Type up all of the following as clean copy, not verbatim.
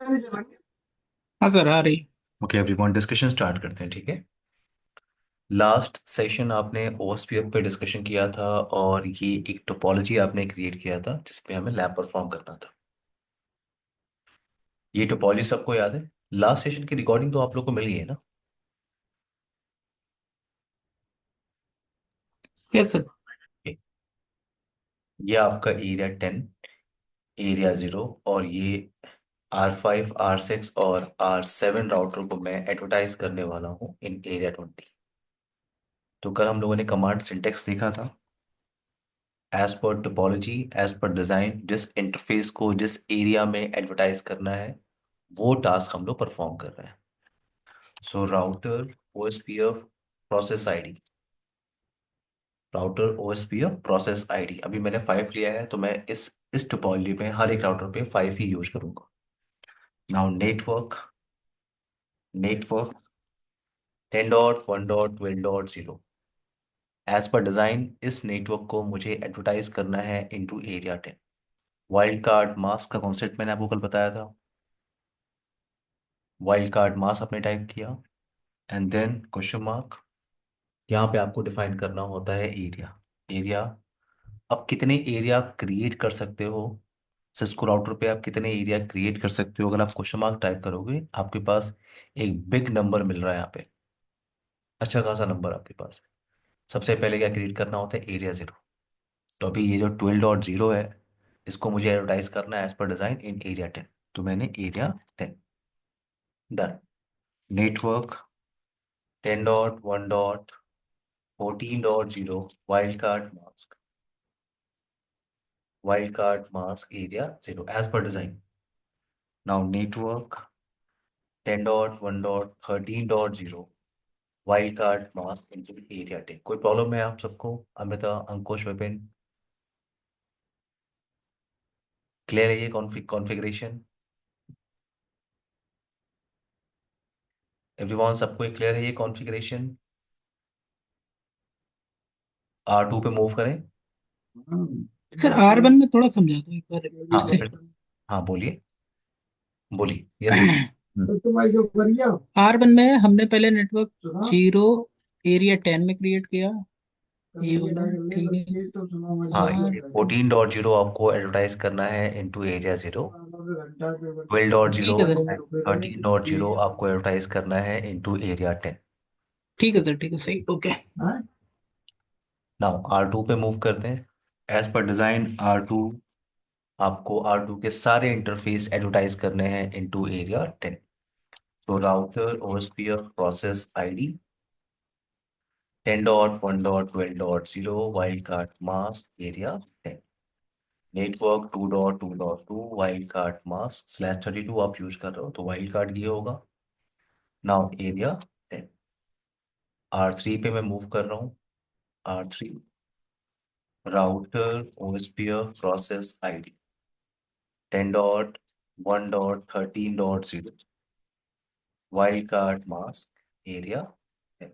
हाँ सर, आ रही। Okay everyone, discussion start करते हैं। ठीक है। लास्ट सेशन आपने ओएसपीएफ पे डिस्कशन किया था और ये एक टोपोलॉजी आपने क्रिएट किया था जिसपे हमें लैब परफॉर्म करना था। ये टोपोलॉजी सबको याद है? लास्ट सेशन की रिकॉर्डिंग तो आप लोग को मिली है ना? Yes sir. Okay. ये आपका एरिया 10, एरिया 0, और ये R5, R6 और R7 राउटर को मैं एडवर्टाइज करने वाला हूँ इन एरिया 20। तो कल हम लोगों ने कमांड सिंटेक्स देखा था। As per topology, as per design, जिस इंटरफेस को जिस एरिया में एडवर्टाइज करना है वो टास्क हम लोग परफॉर्म कर रहे हैं। सो router OSPF process ID, router OSPF process ID, अभी मैंने 5 लिया है तो मैं इस टोपोलॉजी में हर एक राउटर पे 5 ही यूज करूंगा। Now network, network 10.1.12.0, as per design इस नेटवर्क को मुझे एडवर्टाइज करना है into area 10। Wild card mask का कॉन्सेप्ट मैंने आपको कल बताया था। वाइल्ड कार्ड मास आपने टाइप किया एंड देन क्वेश्चन मार्क। यहाँ पे आपको डिफाइन करना होता है एरिया। एरिया, अब कितने एरिया क्रिएट कर सकते हो? सिस्को राउटर पे आप कितने एरिया क्रिएट कर सकते हो? अगर आप क्वेश्चन मार्क टाइप करोगे आपके पास एक बिग नंबर मिल रहा है यहाँ पे, अच्छा खासा नंबर आपके पास है। सबसे पहले क्या क्रिएट करना होता है? एरिया 0। तो अभी ये जो 12.0 है इसको मुझे एडवर्टाइज करना है एज पर डिजाइन इन एरिया 10। तो मैंने area 10 done. Network 10.1.14.0 wild card mask, wild card mask area 0 as per design. Now network 10.1.13.0 wild card mask into area 10। कोई प्रॉब्लम है आप सबको? अमृता, अंकुश, विपिन, क्लियर है ये कॉन्फ़िगरेशन? एवरीवन, सबको क्लियर है ये कॉन्फ़िगरेशन? R2 पे मूव करें। सर, R1 में थोड़ा समझा दो एक बार फिर हाँ से। हाँ, बोलिए, बोलिए, यस बोलिए। R1 में हमने पहले नेटवर्क 0 एरिया 10 में क्रिएट किया। ये वाला ठीक है। हाँ, ये 14.0 आपको एडवर्टाइज करना है इनटू एरिया 0। 12.0, ठीक है सर। 13.0 आपको एडवर्टाइज करना है इनटू एरिया 10। ठीक है सर, ठीक है, सही, ओके। नाउ R2 पे मूव करते हैं। एज पर डिजाइन R2, आपको R2 के सारे इंटरफेस एडवर्टाइज करने हैं इनटू एरिया 10। सो router OSPF process ID 10.1.12.0 wild card mask area 10। Network 2.2.2 wild card mask /32 आप यूज कर रहे हो तो वाइल्ड कार्ड ये होगा। Now area 10। R3 पे मैं मूव कर रहा हूँ। R3 router OSPF process ID 10.1.13.0 wild card mask area 10।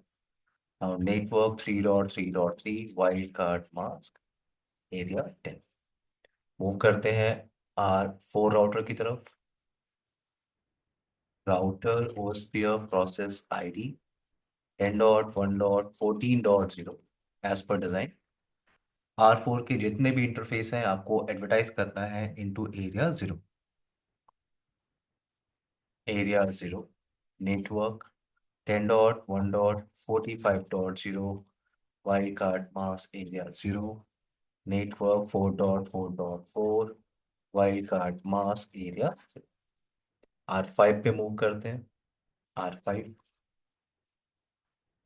Now network 3.3.3 wild card mask area 10। Move करते हैं R4 राउटर की तरफ। Router OSPF process ID 10.1.14.0 as per design. R4 के जितने भी इंटरफेस हैं आपको एडवर्टाइज करना है into area 0। Area 0 network 10.1.45.0 wild card mask area 0। Network 4.4.4 wild card mask area. R5 पे मूव करते हैं। R5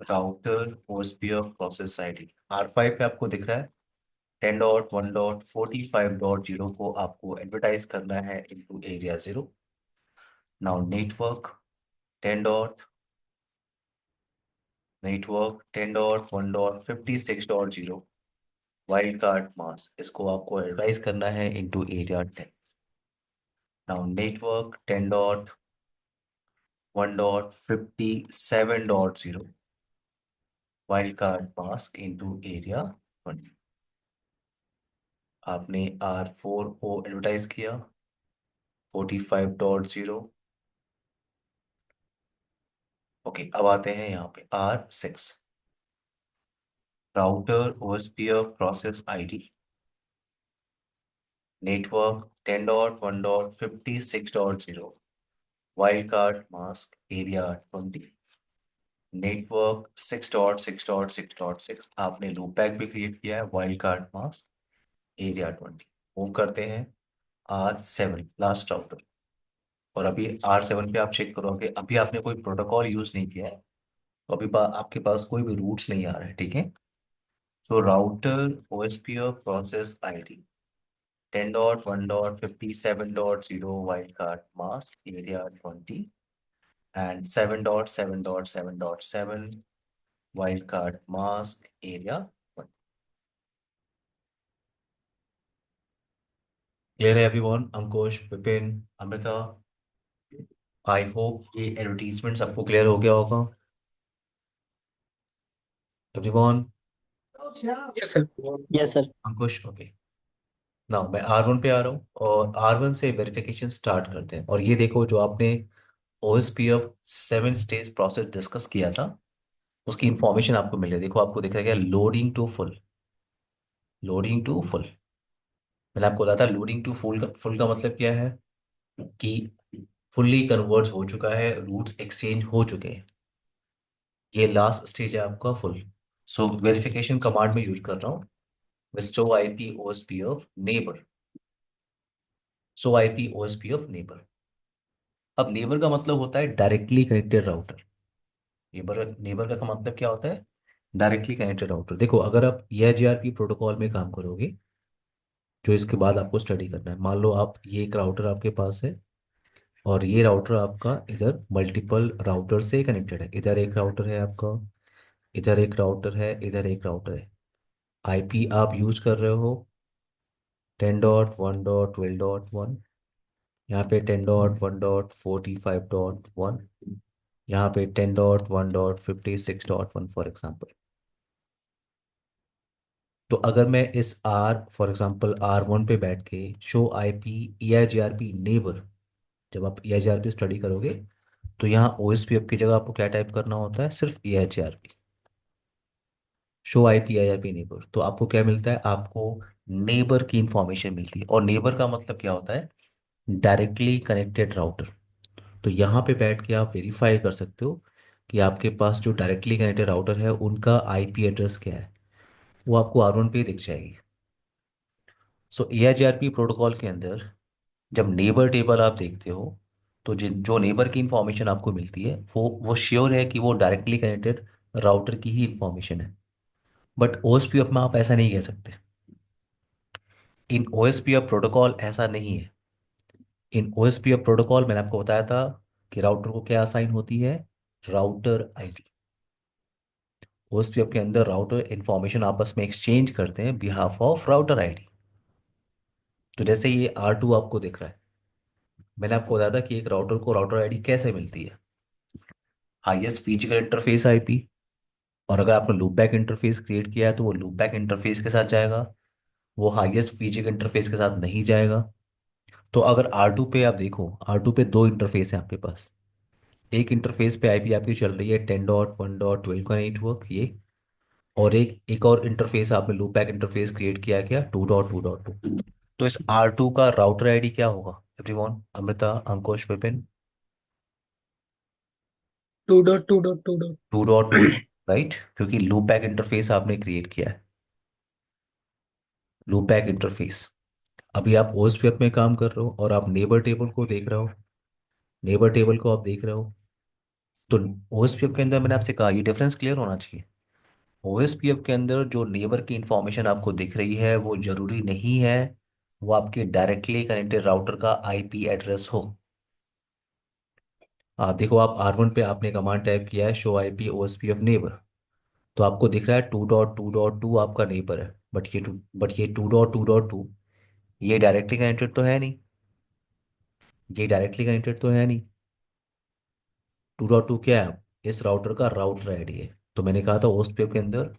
router OSPF process ID R5 पे आपको दिख रहा है 10.1.45.0 को आपको एडवर्टाइज करना है into area 0। Now network 10.1.56.0 wild card mask, इसको आपको एडवर्टाइज करना है into area 10। Now network 10.1.57.0 wild card mask into area 20। आपने R4 को एडवर्टाइज किया। 45.0। ओके, अब आते हैं यहाँ पे R6, router OSPF process ID, network 10.1.56.0, wild card mask area 20, network 6.6.6.6। आपने लूप बैक भी क्रिएट किया है, wild card mask area 20। Move करते हैं R7, लास्ट राउटर। और अभी R7 पे आप चेक करोगे, अभी आपने कोई प्रोटोकॉल यूज नहीं किया है, तो अभी आपके पास कोई भी रूट्स नहीं आ रहे हैं, ठीक है। So router OSPF process ID 10.1.57.0, wild card mask area 20, and 7.7.7.7, wild card mask area 20। Clear है everyone? Ankush, Vipin, Amrita, I hope ये एडवर्टीजमेंट सबको क्लियर हो गया होगा everyone. Yes sir. Yes sir. Ankush, okay. ना मैं R1 पे आ रहा हूँ, और R1 से वेरिफिकेशन स्टार्ट करते हैं। और ये देखो, जो आपने OSPF 7 स्टेज प्रोसेस डिस्कस किया था, उसकी इंफॉर्मेशन आपको मिल रही है। देखो, आपको दिख रहा है क्या, loading to full. Loading to full, मैंने आपको बताया था लोडिंग टू फुल का मतलब क्या है, कि फुल्ली कन्वर्ट हो चुका है, रूट्स एक्सचेंज हो चुके हैं। ये लास्ट स्टेज है आपका फुल। सो वेरिफिकेशन कमांड में यूज कर रहा हूँ, विस्टो IP OSPF neighbour. So IP OSPF neighbour. अब नेबर का मतलब होता है directly connected router. Neighbour neighbour का मतलब क्या होता है, डायरेक्टली कनेक्टेड राउटर। देखो, अगर आप EIGRP प्रोटोकॉल में काम करोगे, जो इसके बाद आपको स्टडी करना है, मान लो आप, ये एक राउटर आपके पास है, और ये राउटर आपका इधर मल्टीपल राउटर से कनेक्टेड है। इधर एक राउटर है आपका, इधर एक राउटर है, इधर एक राउटर है। आईपी आप यूज कर रहे हो 10.1.12.1, यहाँ पे 10.1.45.1, यहाँ पे 10.1.56.1 फॉर एग्जाम्पल। तो अगर मैं इस फॉर एग्जांपल R1 पे बैठ के शो आईपी EIGRP नेबर, जब आप EIGRP स्टडी करोगे, तो यहाँ OSPF की जगह आपको क्या टाइप करना होता है, सिर्फ EIGRP, show IP EIGRP neighbour. तो आपको क्या मिलता है, आपको नेबर की इंफॉर्मेशन मिलती है। और नेबर का मतलब क्या होता है, डायरेक्टली कनेक्टेड राउटर। तो यहाँ पे बैठ के आप वेरीफाई कर सकते हो कि आपके पास जो डायरेक्टली कनेक्टेड राउटर है, उनका आईपी एड्रेस क्या है। वो आपको R1 पे ही दिख जाएगी। सो EIGRP प्रोटोकॉल के अंदर जब नेबर टेबल आप देखते हो, तो जिन जो नेबर की इंफॉर्मेशन आपको मिलती है, वो श्योर है कि वो डायरेक्टली कनेक्टेड राउटर की ही इंफॉर्मेशन है। बट OSPF में आप ऐसा नहीं कह सकते। इन OSPF प्रोटोकॉल ऐसा नहीं है। इन OSPF प्रोटोकॉल मैंने आपको बताया था कि राउटर को क्या असाइन होती है, राउटर आईडी। OSPF के अंदर राउटर इंफॉर्मेशन आपस में एक्सचेंज करते हैं बिहाफ ऑफ राउटर आईडी। तो जैसे ये R2 आपको दिख रहा है, मैंने आपको बताया था कि एक राउटर को राउटर आईडी कैसे मिलती है, हाईएस्ट फिजिकल इंटरफेस आईपी। और अगर आपने लूप बैक इंटरफेस क्रिएट किया है, तो वो लूप बैक इंटरफेस के साथ जाएगा, वो हाईएस्ट फिजिकल इंटरफेस के साथ नहीं जाएगा। तो अगर R2 पे आप देखो, R2 पे दो इंटरफेस है आपके पास। एक इंटरफेस पे आईपी आपकी चल रही है 10.1.12 का नेटवर्क, ये। और एक एक और इंटरफेस आपने लूप बैक इंटरफेस क्रिएट किया, क्या, 2.2.2। तो इस R2 का राउटर आईडी क्या होगा एवरीवन? अमृता, अंकुश, विपिन। 2.2.2. 2.2, राइट, क्योंकि लूप बैक इंटरफेस आपने क्रिएट किया है। Loop back interface. अभी आप OSPF में काम कर रहे हो, और आप नेबर टेबल को देख रहे हो, नेबर टेबल को आप देख रहे हो। तो OSPF के अंदर मैंने आपसे कहा, ये डिफरेंस क्लियर होना चाहिए। OSPF के अंदर जो नेबर की इंफॉर्मेशन आपको दिख रही है, वो जरूरी नहीं है वो आपके डायरेक्टली कनेक्टेड राउटर का आईपी एड्रेस हो। आप देखो, आप R1 पे आपने कमांड टाइप किया है, शो आईपी OSPF नेबर। तो आपको दिख रहा है 2.2.2 आपका नेबर है, बट ये 2.2.2, ये डायरेक्टली कनेक्टेड तो है नहीं। ये डायरेक्टली कनेक्टेड तो है नहीं। 2.2 क्या है, इस राउटर का राउटर आईडी है। तो मैंने कहा था OSPF के अंदर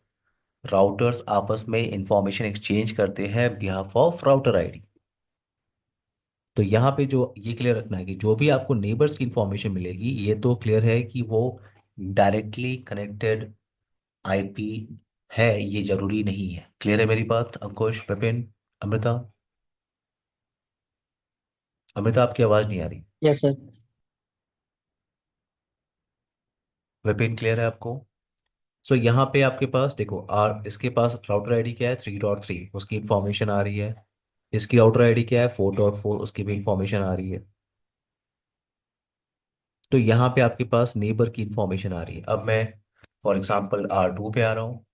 राउटर्स आपस में इंफॉर्मेशन एक्सचेंज करते हैं बिहाफ ऑफ राउटर आईडी। तो यहाँ पे जो ये क्लियर रखना है कि जो भी आपको नेबर्स की इंफॉर्मेशन मिलेगी, ये तो क्लियर है कि वो डायरेक्टली कनेक्टेड आईपी है, ये जरूरी नहीं है। क्लियर है मेरी बात अंकुश, विपिन, अमृता? अमृता आपकी आवाज नहीं आ रही। Yes sir. विपिन क्लियर है आपको? सो यहाँ पे आपके पास देखो, इसके पास राउटर आईडी क्या है, 3.3, उसकी इंफॉर्मेशन आ रही है। इसकी राउटर आईडी क्या है, 4.4, उसकी भी इंफॉर्मेशन आ रही है। तो यहाँ पे आपके पास नेबर की इंफॉर्मेशन आ रही है। अब मैं फॉर एग्जांपल R2 पे आ रहा हूँ।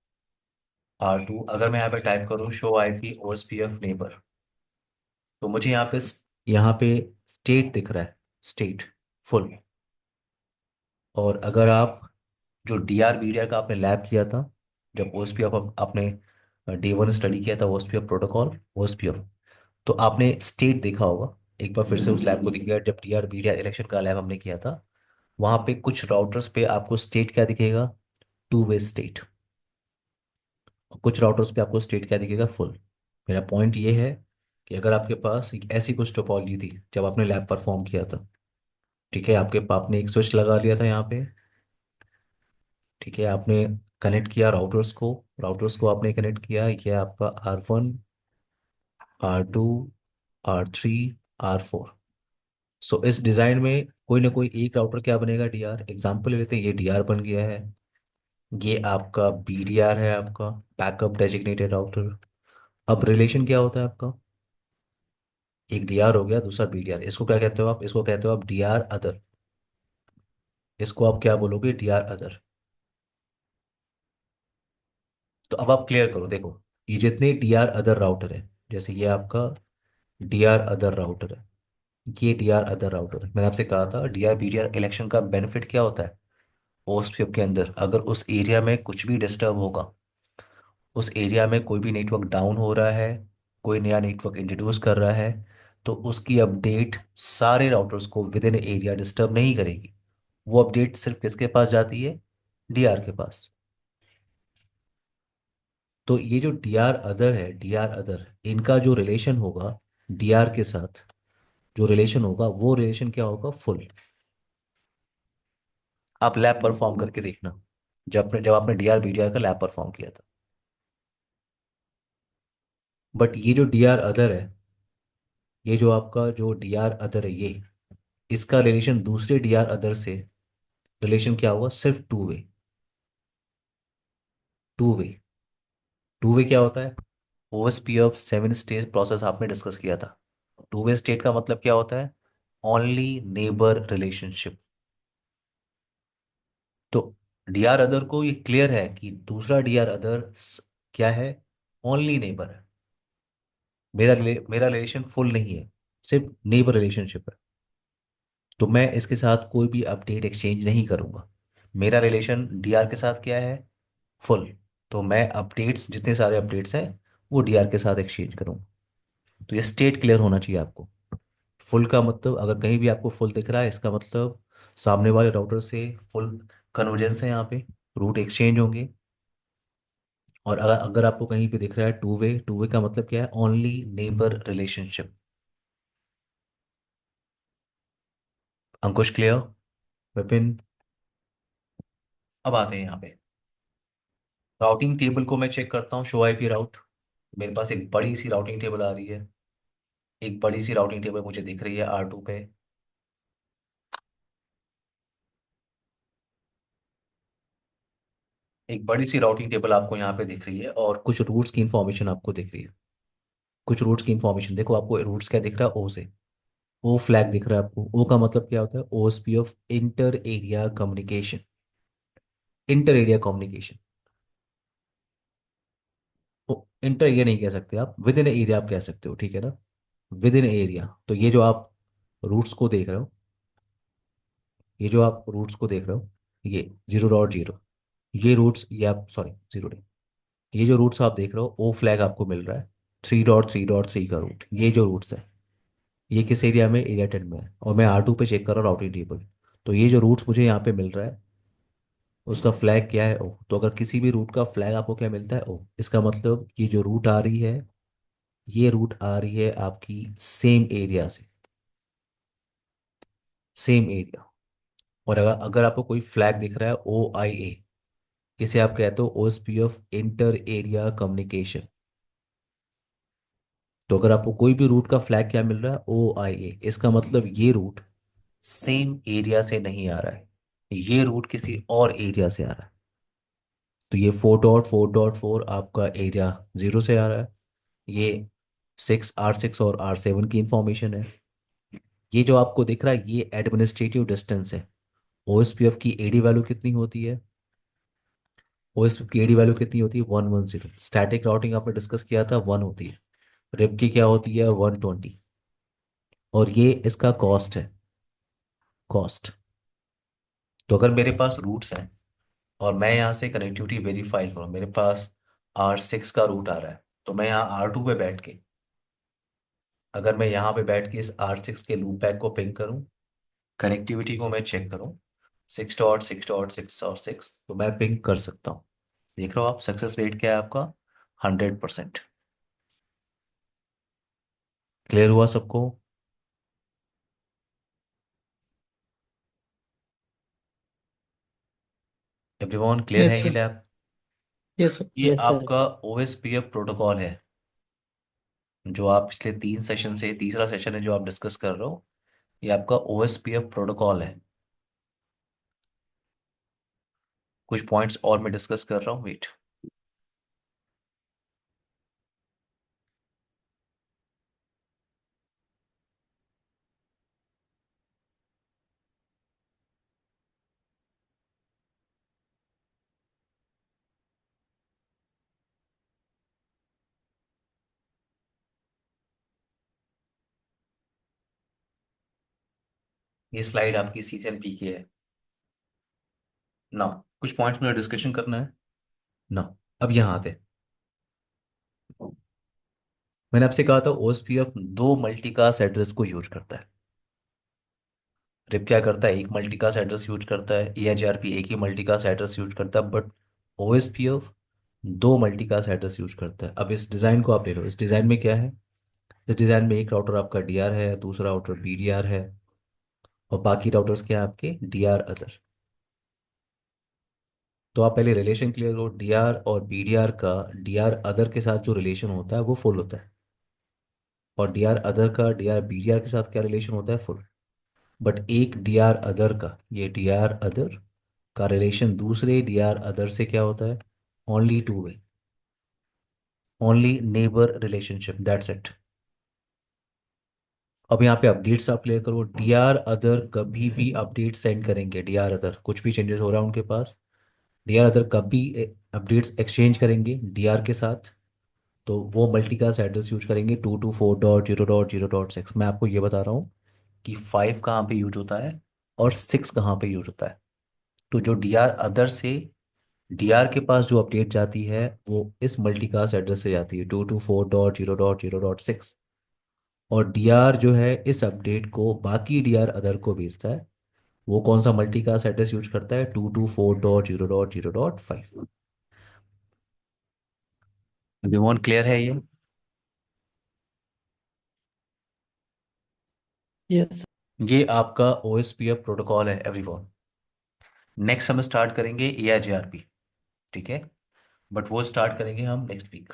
R2 अगर मैं यहाँ पे टाइप करूँ शो आईपी ओएसपीएफ नेबर, तो मुझे यहाँ पे स्टेट दिख रहा है, स्टेट फुल। और अगर आप जो DRBDR का आपने लैब किया था, जब ओएसपीएफ आपने D1 स्टडी किया था, ओएसपीएफ प्रोटोकॉल, ओएसपीएफ, तो आपने स्टेट देखा होगा। एक बार फिर से उस लैब को देखिएगा, जब DRBDR इलेक्शन का लैब हमने किया था, वहां पे कुछ राउटर्स पे आपको स्टेट क्या दिखेगा, टू वे स्टेट। कुछ राउटर्स पे आपको स्टेट क्या दिखेगा, फुल। मेरा पॉइंट ये है कि अगर आपके पास एक ऐसी कुछ टोपोलॉजी थी जब आपने लैब परफॉर्म किया था, ठीक है, आपने एक स्विच लगा लिया था यहाँ पे, ठीक है, आपने कनेक्ट किया राउटर्स को आपने कनेक्ट किया, ये आपका R1, R2, R3, R4। सो इस डिज़ाइन में कोई ना कोई एक राउटर क्या बनेगा, डीआर। एग्जाम्पल ले लेते हैं, ये डीआर बन गया है, ये आपका बीडीआर है, आपका बैकअप डेजिग्नेटेड राउटर। अब रिलेशन क्या होता है आपका, एक डीआर हो गया, दूसरा बीडीआर, इसको क्या कहते हो आप, इसको कहते हो आप डीआर अदर। इसको आप क्या बोलोगे, डीआर अदर। तो अब आप क्लियर करो, देखो ये जितने डीआर अदर राउटर है, जैसे ये आपका डीआर अदर राउटर है, ये डीआर अदर राउटर है। मैंने आपसे कहा था डीआर बीडीआर इलेक्शन का बेनिफिट क्या होता है, ओस्पेप के अंदर अगर उस एरिया में कुछ भी डिस्टर्ब होगा, उस एरिया में कोई भी नेटवर्क डाउन हो रहा है, कोई नया नेटवर्क इंट्रोड्यूस कर रहा है, तो उसकी अपडेट सारे राउटर्स को विद इन एरिया डिस्टर्ब नहीं करेगी। वो अपडेट सिर्फ किसके पास जाती है, डीआर के पास। तो ये जो डीआर अदर है, डीआर अदर, इनका जो रिलेशन होगा डीआर के साथ, जो रिलेशन होगा वो रिलेशन क्या होगा, फुल। आप लैब परफॉर्म करके देखना, जब आपने डीआर बीडीआर का लैब परफॉर्म किया था। बट ये जो डीआर अदर है, ये जो आपका जो डीआर अदर है, ये इसका रिलेशन दूसरे डीआर अदर से रिलेशन क्या होगा, सिर्फ two way. Two way, two way क्या होता है, ओएसपी ऑफ 7 स्टेज प्रोसेस आपने डिस्कस किया था। टू वे स्टेट का मतलब क्या होता है, ओनली नेबर रिलेशनशिप। तो डीआर अदर को ये क्लियर है कि दूसरा डीआर अदर क्या है, ओनली नेबर है। मेरा रिलेशन फुल नहीं है, सिर्फ नेबर रिलेशनशिप है। तो मैं इसके साथ कोई भी अपडेट एक्सचेंज नहीं करूंगा। मेरा रिलेशन डीआर के साथ क्या है, फुल। तो मैं अपडेट्स, जितने सारे अपडेट्स हैं, वो डीआर के साथ एक्सचेंज करूंगा। तो ये स्टेट क्लियर होना चाहिए आपको। फुल का मतलब, अगर कहीं भी आपको फुल दिख रहा है, इसका मतलब सामने वाले राउटर से फुल कन्वर्जेंस है, यहाँ पे रूट एक्सचेंज होंगे। और अगर अगर आपको कहीं पे दिख रहा है टू वे का मतलब क्या है, ओनली नेबर रिलेशनशिप। अंकुश क्लियर, विपिन? अब आते हैं यहाँ पे राउटिंग टेबल को मैं चेक करता हूँ, शो आईपी राउट। मेरे पास एक बड़ी सी राउटिंग टेबल आ रही है, एक बड़ी सी राउटिंग टेबल मुझे दिख रही है R2 पे। एक बड़ी सी राउटिंग टेबल आपको यहाँ पे दिख रही है, और कुछ रूट्स की इंफॉर्मेशन आपको दिख रही है। कुछ रूट्स की इंफॉर्मेशन देखो, आपको रूट्स क्या दिख रहा है, ओ से। ओ फ्लैग दिख रहा है आपको। ओ का मतलब क्या होता है, OSP of inter area communication. Inter area communication, inter area नहीं कह सकते आप, विद इन एरिया आप कह सकते हो, ठीक है ना। विद इन एरिया, तो रूट्स को देख रहे हो ये जो आप रूट्स को देख रहे हो, ये 0.0, ये रूट्स, ये आप सॉरी 0 नहीं, ये जो रूट्स आप देख रहे हो, ओ फ्लैग आपको मिल रहा है 3.3.3 का रूट। ये जो रूट्स है, ये किस एरिया में, एरिया 10 में है। और मैं R2 पे चेक कर रहा हूँ राउटिंग टेबल। तो ये जो रूट्स मुझे यहाँ पे मिल रहा है, उसका फ्लैग क्या है, ओ। तो अगर किसी भी रूट का फ्लैग आपको क्या मिलता है, ओ, इसका मतलब ये जो रूट आ रही है, ये रूट आ रही है आपकी सेम एरिया से। Same area. और अगर अगर आपको कोई फ्लैग दिख रहा है OIA, इसे आप कहते हो OSPF इंटर एरिया कम्युनिकेशन। तो अगर आपको कोई भी रूट का फ्लैग क्या मिल रहा है, OIA, इसका मतलब ये रूट सेम एरिया से नहीं आ रहा है, ये रूट किसी और एरिया से आ रहा है। तो ये 4.4.4 आपका एरिया 0 से आ रहा है। ये 6 R6 और R7 की इंफॉर्मेशन है। ये जो आपको दिख रहा है ये एडमिनिस्ट्रेटिव डिस्टेंस है। OSPF की AD वैल्यू कितनी होती है? OSPF की AD वैल्यू कितनी होती है? 110। स्टैटिक राउटिंग आपने डिस्कस किया था, 1 होती है। रिप की क्या होती है? 120। और ये इसका कॉस्ट है, कॉस्ट। तो अगर मेरे पास रूट्स हैं और मैं यहाँ से कनेक्टिविटी वेरीफाई करूँ, मेरे पास R6 का रूट आ रहा है, तो मैं यहाँ R2 पे बैठ के, अगर मैं यहाँ पे बैठ के इस R6 के लूप बैक को पिंग करूँ, कनेक्टिविटी को मैं चेक करूँ, 6.6.6.6, तो मैं पिंग कर सकता हूँ। देख रहे हो आप सक्सेस रेट क्या है आपका? 100%। क्लियर हुआ सबको? एवरीवन क्लियर है यस ये सर। लैब? Yes sir. ये आपका OSPF प्रोटोकॉल है, जो आप पिछले 3 सेशन से, तीसरा सेशन है जो आप डिस्कस कर रहे हो। ये आपका OSPF प्रोटोकॉल है। कुछ पॉइंट्स और मैं डिस्कस कर रहा हूँ, वेट। ये स्लाइड आपकी CCNP की है ना? कुछ पॉइंट्स में डिस्कशन करना है ना? अब यहाँ आते हैं। मैंने आपसे कहा था OSPF दो मल्टीकास्ट एड्रेस को यूज करता है। रिप क्या करता है? एक मल्टीकास्ट एड्रेस यूज करता है। EIGRP एक ही मल्टीकास्ट एड्रेस यूज करता है, बट OSPF दो मल्टीकास्ट एड्रेस यूज करता है। अब इस डिज़ाइन को आप ले लो, इस डिज़ाइन में क्या है? इस डिज़ाइन में एक राउटर आपका DR है, दूसरा राउटर BDR है, और बाकी राउटर्स क्या है आपके? DR other. तो आप पहले रिलेशन क्लियर करो। DR और BDR का DR अदर के साथ जो रिलेशन होता है वो फुल होता है, और DR अदर का DR BDR के साथ क्या रिलेशन होता है? फुल। बट एक DR अदर का, ये DR अदर का रिलेशन दूसरे DR अदर से क्या होता है? Only two way, only neighbour relationship, that's it. अब यहाँ पे अपडेट्स आप क्लियर करो। DR अदर कभी भी अपडेट सेंड करेंगे, DR अदर कुछ भी चेंजेस हो रहा है उनके पास, DR अदर कभी अपडेट्स एक्सचेंज करेंगे DR के साथ, तो वो मल्टीकास्ट एड्रेस यूज करेंगे 224.0.0.6। मैं आपको ये बता रहा हूँ कि 5 कहाँ पे यूज होता है और 6 कहाँ पे यूज होता है। तो जो DR अदर से DR के पास जो अपडेट जाती है वो इस मल्टीकास्ट एड्रेस से जाती है 224.0.0.6। और DR जो है इस अपडेट को बाकी DR अदर को भेजता है। वो कौन सा मल्टीकास्ट एड्रेस यूज करता है? 224.0.0.5। एवरीवन क्लियर है ये? यस। ये आपका OSPF प्रोटोकॉल है एवरीवन। नेक्स्ट हम स्टार्ट करेंगे EIGRP, ठीक है? बट वो स्टार्ट करेंगे हम next week.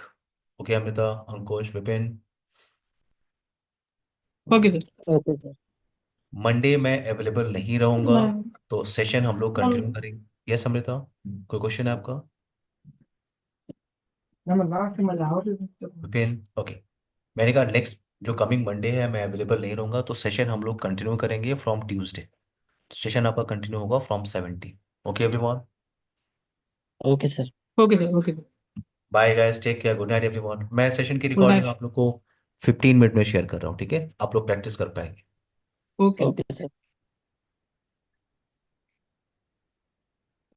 Okay Amrita, Ankush, Vipin. Okay sir. Okay sir. Monday मैं अवेलेबल नहीं रहूंगा, मैं तो सेशन हम लोग कंटिन्यू करेंगे। यस अमृता, कोई क्वेश्चन है आपका? मैं लास्ट में जाओ तो। विपिन, ओके। मैंने कहा नेक्स्ट जो कमिंग मंडे है मैं अवेलेबल नहीं रहूंगा, तो सेशन हम लोग कंटिन्यू करेंगे फ्रॉम ट्यूसडे। सेशन आपका कंटिन्यू होगा from 17। Okay everyone, okay sir. Okay sir. Okay sir. Bye guys, take care, good night everyone. मैं सेशन की गुड रिकॉर्डिंग नाइट। आप लोग को 15 मिनट में शेयर कर रहा हूँ, ठीक है? आप लोग प्रैक्टिस कर पाएंगे। Okay okay sir.